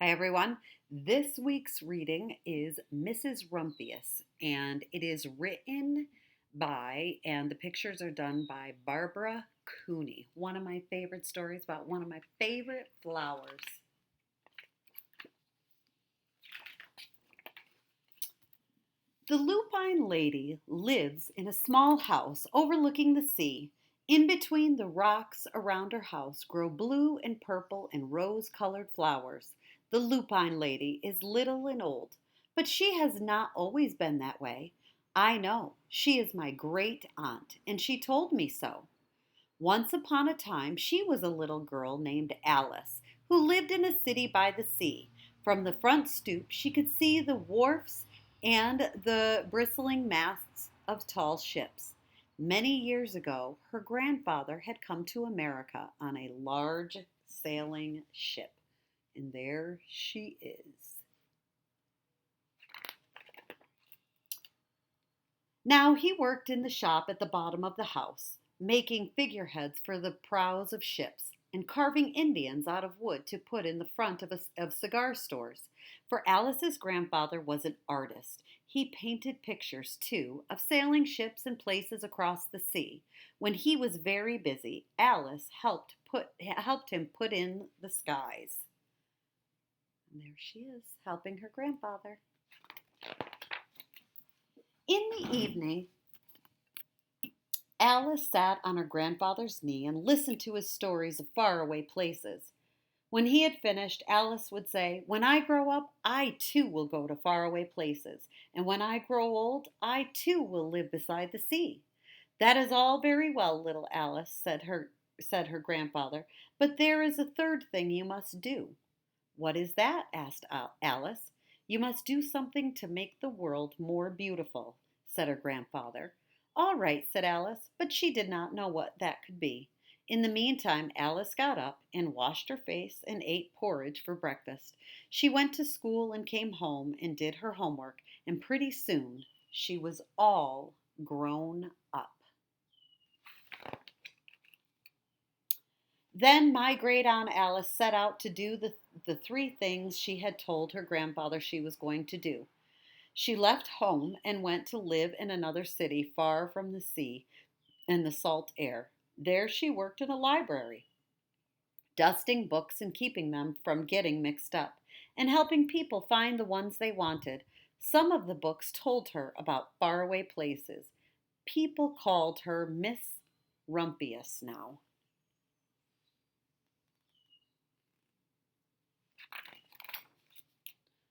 Hi, everyone. This week's reading is Mrs. Rumphius, and it is written by, and the pictures are done by Barbara Cooney. One of my favorite stories about one of my favorite flowers. The lupine lady lives in a small house overlooking the sea. In between the rocks around her house grow blue and purple and rose colored flowers. The lupine lady is little and old, but she has not always been that way. I know. She is my great aunt, and she told me so. Once upon a time, she was a little girl named Alice who lived in a city by the sea. From the front stoop, she could see the wharfs and the bristling masts of tall ships. Many years ago, her grandfather had come to America on a large sailing ship. And there she is. Now he worked in the shop at the bottom of the house, making figureheads for the prows of ships and carving Indians out of wood to put in the front of cigar stores. For Alice's grandfather was an artist. He painted pictures, too, of sailing ships and places across the sea. When he was very busy, Alice helped him put in the skies. And there she is, helping her grandfather. In the evening, Alice sat on her grandfather's knee and listened to his stories of faraway places. When he had finished, Alice would say, "When I grow up, I too will go to faraway places. And when I grow old, I too will live beside the sea." "That is all very well, little Alice," said her grandfather, "but there is a third thing you must do." "What is that?" asked Alice. "You must do something to make the world more beautiful," said her grandfather. "All right," said Alice, but she did not know what that could be. In the meantime, Alice got up and washed her face and ate porridge for breakfast. She went to school and came home and did her homework, and pretty soon she was all grown up. Then my great aunt Alice set out to do the three things she had told her grandfather she was going to do. She left home and went to live in another city far from the sea and the salt air. There she worked in a library, dusting books and keeping them from getting mixed up, and helping people find the ones they wanted. Some of the books told her about faraway places. People called her Miss Rumphius now.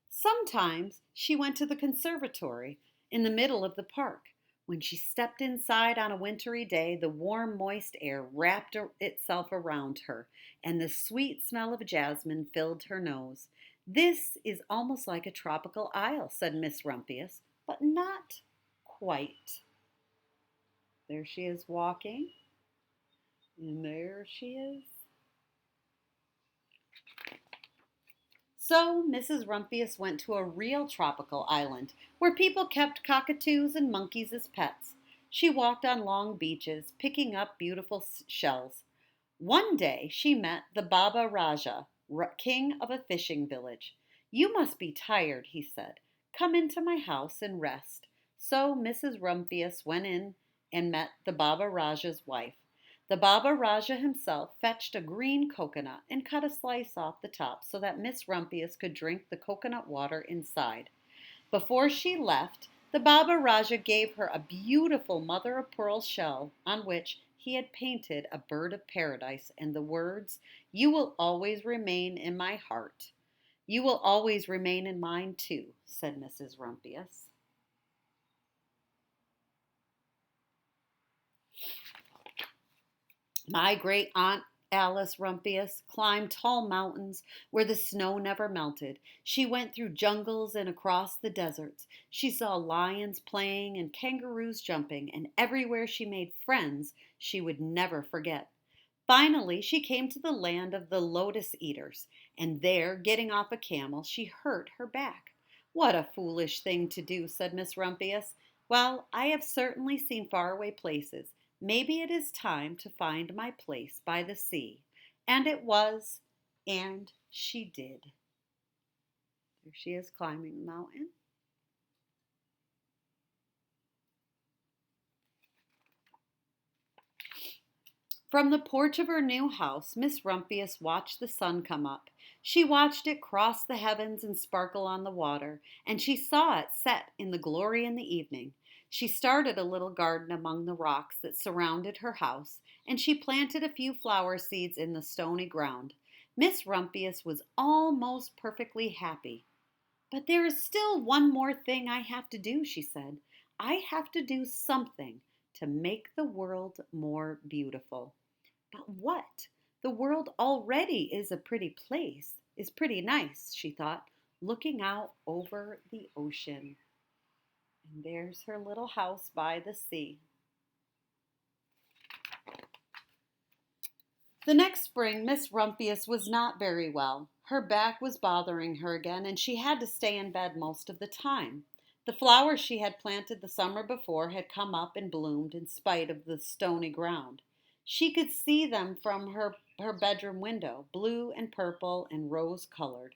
Sometimes she went to the conservatory in the middle of the park. When she stepped inside on a wintry day, the warm, moist air wrapped itself around her, and the sweet smell of jasmine filled her nose. "This is almost like a tropical isle," said Miss Rumphius, "but not quite." There she is walking, and there she is. So Mrs. Rumphius went to a real tropical island where people kept cockatoos and monkeys as pets. She walked on long beaches, picking up beautiful shells. One day she met the Baba Raja, king of a fishing village. "You must be tired," he said. "Come into my house and rest." So Mrs. Rumphius went in and met the Baba Raja's wife. The Baba Raja himself fetched a green coconut and cut a slice off the top so that Miss Rumphius could drink the coconut water inside. Before she left, the Baba Raja gave her a beautiful mother of pearl shell on which he had painted a bird of paradise and the words, "You will always remain in my heart." "You will always remain in mine too," said Mrs. Rumphius. My great aunt Alice Rumphius climbed tall mountains where the snow never melted. She went through jungles and across the deserts. She saw lions playing and kangaroos jumping, and everywhere she made friends she would never forget. Finally, she came to the land of the lotus eaters, and there, getting off a camel, she hurt her back. "What a foolish thing to do," said Miss Rumphius. "Well, I have certainly seen faraway places. Maybe it is time to find my place by the sea." And it was, and she did. Here she is climbing the mountain. From the porch of her new house, Miss Rumphius watched the sun come up. She watched it cross the heavens and sparkle on the water, and she saw it set in the glory in the evening. She started a little garden among the rocks that surrounded her house, and she planted a few flower seeds in the stony ground. Miss Rumphius was almost perfectly happy. "But there is still one more thing I have to do," she said. "I have to do something to make the world more beautiful." "But what? The world already is a pretty place, is pretty nice," she thought, looking out over the ocean. And there's her little house by the sea. The next spring, Miss Rumphius was not very well. Her back was bothering her again, and she had to stay in bed most of the time. The flowers she had planted the summer before had come up and bloomed in spite of the stony ground. She could see them from her bedroom window, blue and purple and rose colored.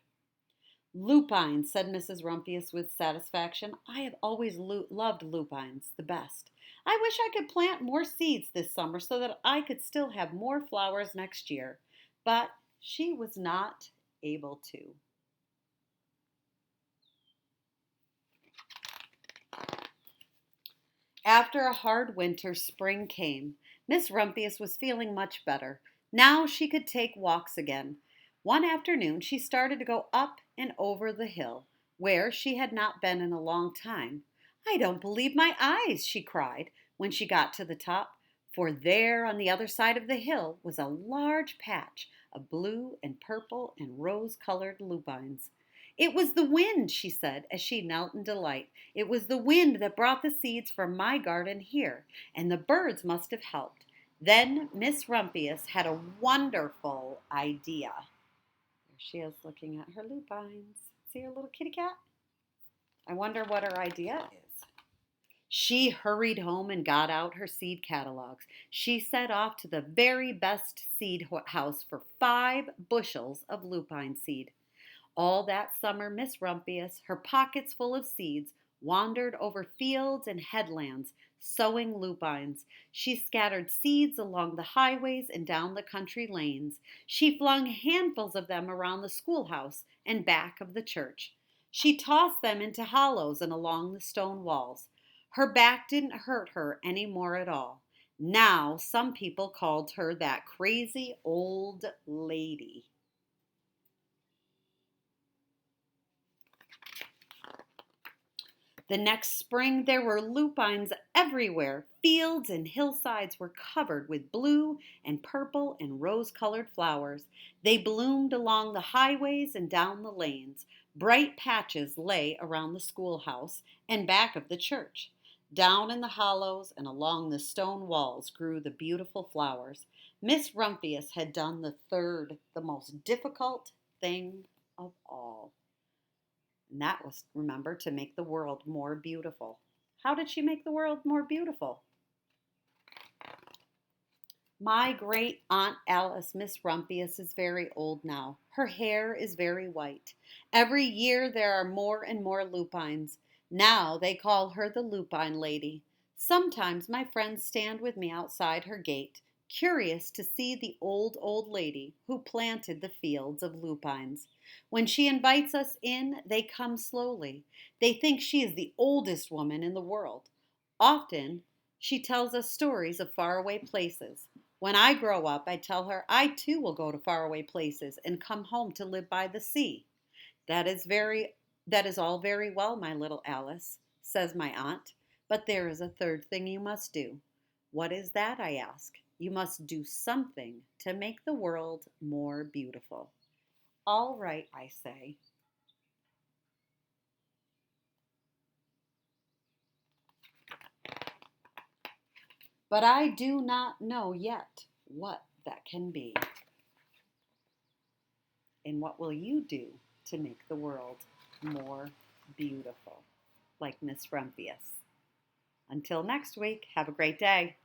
"Lupines," said Mrs. Rumphius with satisfaction. "I have always loved lupines the best. I wish I could plant more seeds this summer so that I could still have more flowers next year." But she was not able to. After a hard winter, spring came. Miss Rumphius was feeling much better. Now she could take walks again. One afternoon she started to go up and over the hill, where she had not been in a long time. "I don't believe my eyes," she cried when she got to the top, for there on the other side of the hill was a large patch of blue and purple and rose-colored lupines. "It was the wind," she said as she knelt in delight. "It was the wind that brought the seeds from my garden here, and the birds must have helped." Then Miss Rumphius had a wonderful idea. There she is looking at her lupines. See her little kitty cat? I wonder what her idea is. She hurried home and got out her seed catalogs. She set off to the very best seed house for 5 bushels of lupine seed. All that summer, Miss Rumphius, her pockets full of seeds, wandered over fields and headlands, sowing lupines. She scattered seeds along the highways and down the country lanes. She flung handfuls of them around the schoolhouse and back of the church. She tossed them into hollows and along the stone walls. Her back didn't hurt her any more at all. Now some people called her that crazy old lady. The next spring there were lupines everywhere. Fields and hillsides were covered with blue and purple and rose-colored flowers. They bloomed along the highways and down the lanes. Bright patches lay around the schoolhouse and back of the church. Down in the hollows and along the stone walls grew the beautiful flowers. Miss Rumphius had done the third, the most difficult thing of all. And that was, remember, to make the world more beautiful. How did she make the world more beautiful? My great Aunt Alice, Miss Rumphius, is very old now. Her hair is very white. Every year there are more and more lupines. Now they call her the Lupine Lady. Sometimes my friends stand with me outside her gate, curious to see the old lady who planted the fields of lupines. When she invites us in, they come slowly. They think she is the oldest woman in the world. Often, she tells us stories of faraway places. When I grow up, I tell her I too will go to faraway places and come home to live by the sea. That is all very well, my little Alice, says my aunt, but there is a third thing you must do. What is that, I ask? You must do something to make the world more beautiful. All right, I say. But I do not know yet what that can be. And what will you do to make the world more beautiful, like Miss Rumphius? Until next week, have a great day.